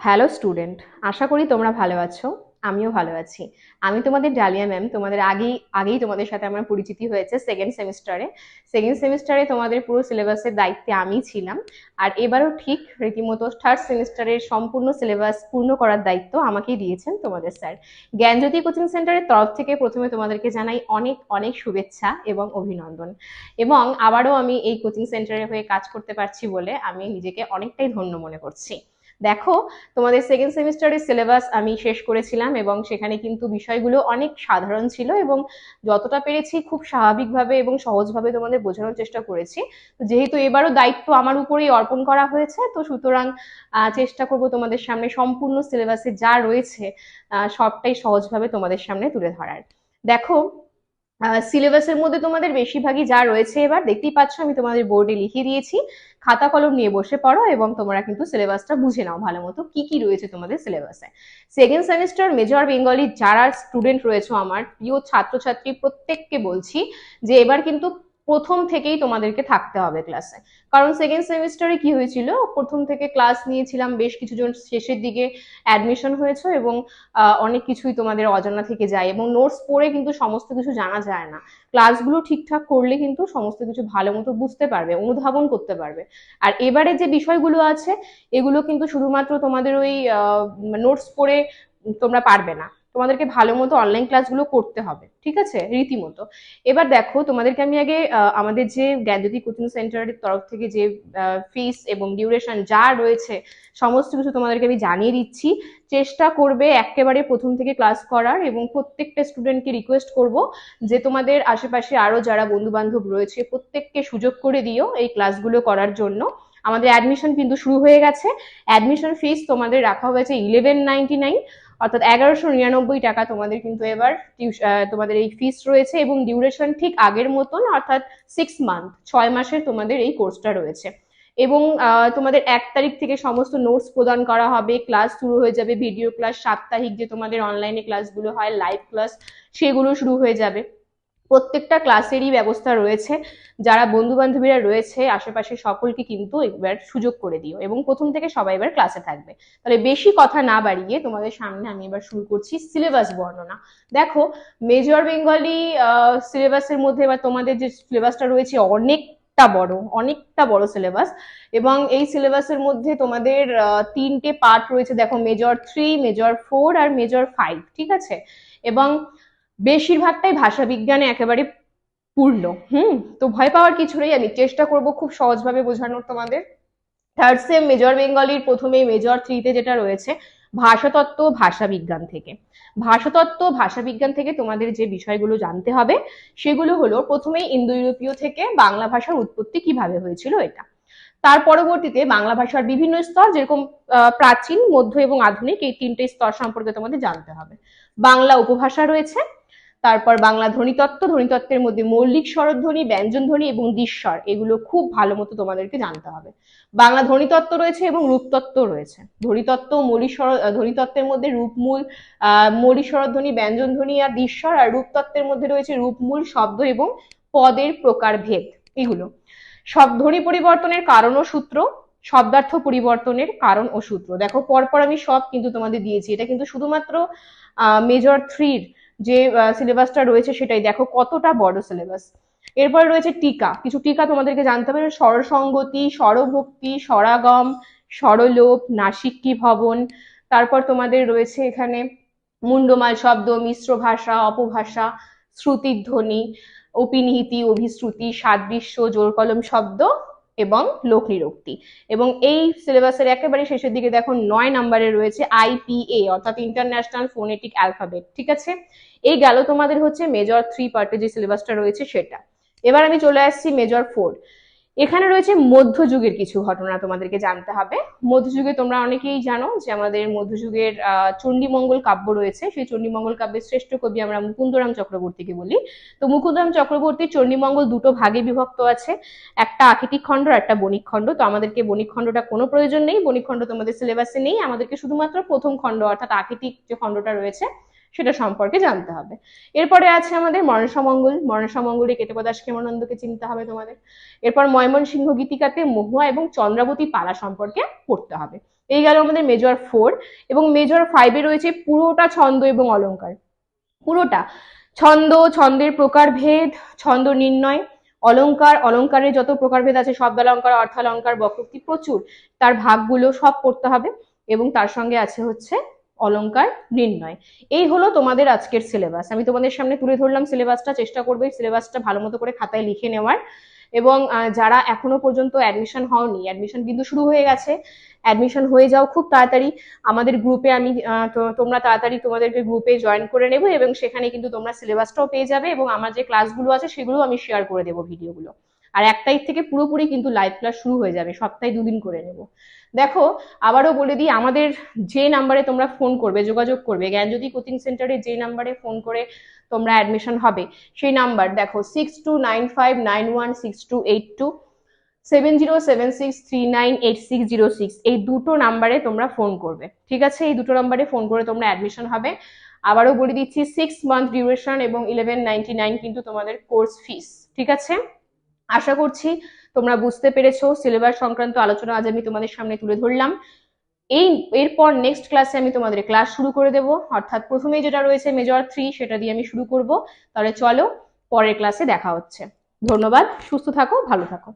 Hello student, আশা করি তোমরা ভালো আছো। আমিও ভালো আছি। আমি তোমাদের ডালিয়া ম্যাম। তোমাদের আগেই আগেই তোমাদের সাথে আমার পরিচিতি হয়েছে সেকেন্ড সেমিস্টারে তোমাদের পুরো সিলেবাসের দায়িত্বে আমি ছিলাম। আর এবারও ঠিক রীতিমতো থার্ড সেমিস্টারের সম্পূর্ণ সিলেবাস পূর্ণ করার দায়িত্ব আমাকেই দিয়েছেন তোমাদের স্যার। জ্ঞানজ্যোতি কোচিং সেন্টারের তরফ থেকে প্রথমে তোমাদেরকে জানাই অনেক অনেক শুভেচ্ছা এবং অভিনন্দন। এবং আবারও আমি এই কোচিং সেন্টারের হয়ে কাজ করতে পারছি বলে আমি নিজেকে অনেকটাই ধন্য মনে করছি। দেখো, তোমাদের সেকেন্ড সেমিস্টারের সিলেবাস আমি শেষ করেছিলাম এবং সেখানে কিন্তু বিষয়গুলো অনেক সাধারণ ছিল এবং যতটা পেরেছি খুব স্বাভাবিকভাবে এবং সহজভাবে তোমাদের বোঝানোর চেষ্টা করেছি। যেহেতু এবারও দায়িত্ব আমার উপরেই অর্পণ করা হয়েছে, তো সুতরাং চেষ্টা করব তোমাদের সামনে সম্পূর্ণ সিলেবাসে যা রয়েছে সবটাই সহজভাবে তোমাদের সামনে তুলে ধরার। দেখো, সিলেবাসের মধ্যে তোমাদের বেশিরভাগই যা রয়েছে এবার দেখতেই পাচ্ছ, আমি তোমাদের বোর্ডে লিখে দিয়েছি। খাতা কলম নিয়ে বসে পড়ো এবং তোমরা কিন্তু সিলেবাসটা বুঝে নাও ভালো মতো কি কি রয়েছে তোমাদের সিলেবাসে। সেকেন্ড সেমিস্টার মেজর বেঙ্গলি যারা স্টুডেন্ট রয়েছে, আমার প্রিয় ছাত্রছাত্রী প্রত্যেককে বলছি যে এবার কিন্তু প্রথম থেকেই তোমাদেরকে থাকতে হবে ক্লাসে। কারণ সেকেন্ড সেমিস্টারে কি হয়েছিল, প্রথম থেকে ক্লাস নিয়েছিলাম, বেশ কিছুজন শেষের দিকে অ্যাডমিশন হয়েছে এবং অনেক কিছুই তোমাদের অজানা থেকে যায় এবং নোটস পড়ে কিন্তু সমস্ত কিছু জানা যায় না। ক্লাসগুলো ঠিকঠাক করলে কিন্তু সমস্ত কিছু ভালো মতো বুঝতে পারবে, অনুধাবন করতে পারবে। আর এবারে যে বিষয়গুলো আছে এগুলো কিন্তু শুধুমাত্র তোমাদের ওই নোটস পড়ে তোমরা পারবে না, তোমাদেরকে ভালো মতো অনলাইন ক্লাসগুলো করতে হবে, ঠিক আছে, রীতিমতো। এবার দেখো, তোমাদেরকে আমি আগে আমাদের যে জ্ঞানজ্যোতি কোচিং সেন্টারের তরফ থেকে যে ফিস এবং ডিউরেশন যা রয়েছে সমস্ত কিছু তোমাদেরকে আমি জানিয়ে দিচ্ছি। চেষ্টা করবে একেবারে প্রথম থেকে ক্লাস করার এবং প্রত্যেকটা স্টুডেন্টকে রিকোয়েস্ট করব যে তোমাদের আশেপাশে আরো যারা বন্ধু বান্ধব রয়েছে প্রত্যেককে সুযোগ করে দিও এই ক্লাসগুলো করার জন্য। আমাদের অ্যাডমিশন কিন্তু শুরু হয়ে গেছে। অ্যাডমিশন ফিস তোমাদের রাখা হয়েছে 1199, অর্থাৎ 1199 টাকা তোমাদের কিন্তু এবার তোমাদের এই ফিস রয়েছে এবং ডিউরেশন ঠিক আগের মতন, অর্থাৎ 6 মান্থ, 6 মাসের তোমাদের এই কোর্সটা রয়েছে। এবং তোমাদের 1 তারিখ থেকে সমস্ত নোটস প্রদান করা হবে, ক্লাস শুরু হয়ে যাবে, ভিডিও ক্লাস সাপ্তাহিক যে তোমাদের অনলাইনে ক্লাসগুলো হয় লাইভ ক্লাস সেগুলো শুরু হয়ে যাবে। প্রত্যেকটা ক্লাসেরই ব্যবস্থা রয়েছে। যারা বন্ধু বান্ধবীরা রয়েছে আশেপাশে সকলকে কিন্তু এবার সুযোগ করে দিও এবং প্রথম থেকে সবাই এবার ক্লাসে থাকবে। তাহলে বেশি কথা না বাড়িয়ে তোমাদের সামনে আমি এবার শুরু করছি সিলেবাস বর্ণনা। দেখো, মেজর বেঙ্গলি সিলেবাসের মধ্যে এবার তোমাদের যে সিলেবাসটা রয়েছে অনেকটা বড় সিলেবাস। এবং এই সিলেবাসের মধ্যে তোমাদের 3টে পার্ট রয়েছে। দেখো, মেজর 3, মেজর 4 আর মেজর 5, ঠিক আছে। এবং বেশিরভাগটাই ভাষা বিজ্ঞানে একেবারে পূর্ণ। তো ভয় পাওয়ার কিছু নেই, আমি চেষ্টা করব খুব সহজভাবে বোঝানোর তোমাদের। থার্ড সেম মেজর বেঙ্গলির প্রথমে মেজর 3তে যেটা রয়েছে ভাষাতত্ত্ব ভাষা বিজ্ঞান থেকে। ভাষাতত্ত্ব ভাষা বিজ্ঞান থেকে তোমাদের যে বিষয়গুলো জানতে হবে সেগুলো হলো, প্রথমেই ইন্দো ইউরোপীয় থেকে বাংলা ভাষার উৎপত্তি কিভাবে হয়েছিল এটা। তার পরবর্তীতে বাংলা ভাষার বিভিন্ন স্তর, যেরকম প্রাচীন, মধ্য এবং আধুনিক, এই 3টে স্তর সম্পর্কে তোমাদের জানতে হবে। বাংলা উপভাষা রয়েছে। তারপর বাংলা ধ্বনিতত্ত্ব, ধ্বনিতত্ত্বের মধ্যে মৌলিক স্বরধ্বনি, ব্যঞ্জনধ্বনি এবং দৃশ্যর, এগুলো খুব ভালো মতো তোমাদেরকে জানতে হবে। বাংলা ধ্বনিতত্ত্ব রয়েছে এবং রূপতত্ত্ব রয়েছে। ধ্বনিতত্ত্ব, মৌলিক স্বর, ধ্বনিতত্ত্বের মধ্যে রূপমূল, মৌলিক স্বরধ্বনি, ব্যঞ্জনধ্বনি আর দৃশ্যর। আর রূপতত্ত্বের মধ্যে রয়েছে রূপমূল, শব্দ এবং পদের প্রকারভেদ, এগুলো। ধ্বনি পরিবর্তনের কারণ ও সূত্র, শব্দার্থ পরিবর্তনের কারণ ও সূত্র। দেখো, পরপর আমি সব কিন্তু তোমাদের দিয়েছি। এটা কিন্তু শুধুমাত্র মেজর 3 যে সিলেবাসটা রয়েছে সেটাই। দেখো কতটা বড় সিলেবাস। এরপর রয়েছে টিকা, কিছু টিকা তোমাদেরকে জানতে হবে। স্বরসঙ্গতি, স্বরভক্তি, স্বরাগম, স্বরলোপ, নাসিক্যী ভবন। তারপর তোমাদের রয়েছে এখানে মুন্ডমাল শব্দ, মিশ্র ভাষা, অপভাষা, শ্রুতির ধ্বনি, অপিনিহিতি, অভিশ্রুতি, সাদৃশ্য, জোরকলম শব্দ এবং লোক নিরুক্তি। এবং এই সিলেবাসের একেবারে শেষের দিকে দেখো 9 নম্বরে রয়েছে IPA, অর্থাৎ ইন্টারন্যাশনাল ফোনেটিক অ্যালফাবেট, ঠিক আছে। এই গেল তোমাদের হচ্ছে মেজর 3 পার্টে যে সিলেবাসটা রয়েছে সেটা। এবার আমি চলে আসছি মেজর 4। এখানে রয়েছে মধ্যযুগের কিছু ঘটনা তোমাদেরকে জানতে হবে। মধ্যযুগে তোমরা অনেকেই জানো যে আমাদের মধ্যযুগের চণ্ডীমঙ্গল কাব্য রয়েছে। সেই চণ্ডীমঙ্গল কাব্যের শ্রেষ্ঠ কবি আমরা মুকুন্দরাম চক্রবর্তীকে বলি। তো মুকুন্দরাম চক্রবর্তীর চণ্ডীমঙ্গল দুটো ভাগে বিভক্ত আছে, একটা আখিতিক খণ্ড আর একটা বণিক খণ্ড। তো আমাদেরকে বণিক খণ্ডটা কোনো প্রয়োজন নেই, বণিক খণ্ড তোমাদের সিলেবাসে নেই। আমাদেরকে শুধুমাত্র প্রথম খণ্ড অর্থাৎ আখিতিক যে খণ্ডটা রয়েছে সেটা সম্পর্কে জানতে হবে। এরপরে আছে আমাদের মনসামঙ্গল, মনসামঙ্গলে কেতব দাস প্রেমানন্দকে চিনতে হবে তোমাদের। এরপর ময়মনসিংহ গীতিকাতে মহুয়া এবং চন্দ্রাবতী পালা সম্পর্কে পড়তে হবে। এই গেল আমাদের মেজর 4। এবং মেজর 5-এ রয়েছে পুরোটা ছন্দ এবং অলঙ্কার, পুরোটা ছন্দ, ছন্দের প্রকারভেদ, ছন্দ নির্ণয়, অলঙ্কার, অলঙ্কারের যত প্রকারভেদ আছে, শব্দালঙ্কার, অর্থালঙ্কার, বক্রোক্তি, প্রচুর, তার ভাগগুলো সব পড়তে হবে। এবং তার সঙ্গে আছে হচ্ছে অলঙ্কার নির্ণয়। এই হলো তোমাদের আজকের সিলেবাস। আমি তোমাদের সামনে তুলে ধরলাম সিলেবাসটা, চেষ্টা করবে সিলেবাসটা ভালো মতো করে খাতায় লিখে নেওয়ার। এবং যারা এখনো পর্যন্ত অ্যাডমিশন হওনি, অ্যাডমিশন কিন্তু শুরু হয়ে গেছে, অ্যাডমিশন হয়ে যাও খুব তাড়াতাড়ি আমাদের গ্রুপে। আমি তোমরা তাড়াতাড়ি তোমাদেরকে গ্রুপে জয়েন করে নেবো, এবং সেখানে কিন্তু তোমরা সিলেবাসটাও পেয়ে যাবে, এবং আমার যে ক্লাসগুলো আছে সেগুলো আমি শেয়ার করে দেবো ভিডিওগুলো। আর 1 তারিখ থেকে পুরোপুরি কিন্তু লাইভ ক্লাস শুরু হয়ে যাবে, সপ্তাহে 2 দিন করে নেব। দেখো, আবারও বলে দিই, আমাদের যে নাম্বারে তোমরা ফোন করবে, যোগাযোগ করবে, জ্ঞানজ্যোতি কোচিং সেন্টারে যে নাম্বারে ফোন করে তোমরা অ্যাডমিশন হবে, সেই নাম্বার দেখো 6295916282, 7076398606, এই দুটো নাম্বারে তোমরা ফোন করবে, ঠিক আছে? এই দুটো নাম্বারে ফোন করে তোমরা অ্যাডমিশন হবে। আবারও বলে দিচ্ছি, 6 মান্থ ডিউরেশন এবং 1199 কিন্তু তোমাদের কোর্স ফিস, ঠিক আছে? আশা করছি তোমরা বুঝতে পেরেছো। সিলেবাস সংক্রান্ত আলোচনা আজ আমি তোমাদের সামনে তুলে ধরলাম। এরপর নেক্সট ক্লাসে আমি তোমাদের ক্লাস শুরু করে দেব, অর্থাৎ প্রথমেই যেটা রয়েছে মেজর 3 সেটা দিয়ে আমি শুরু করব। তাহলে চলো, পরের ক্লাসে দেখা হচ্ছে। ধন্যবাদ, সুস্থ থাকো, ভালো থাকো।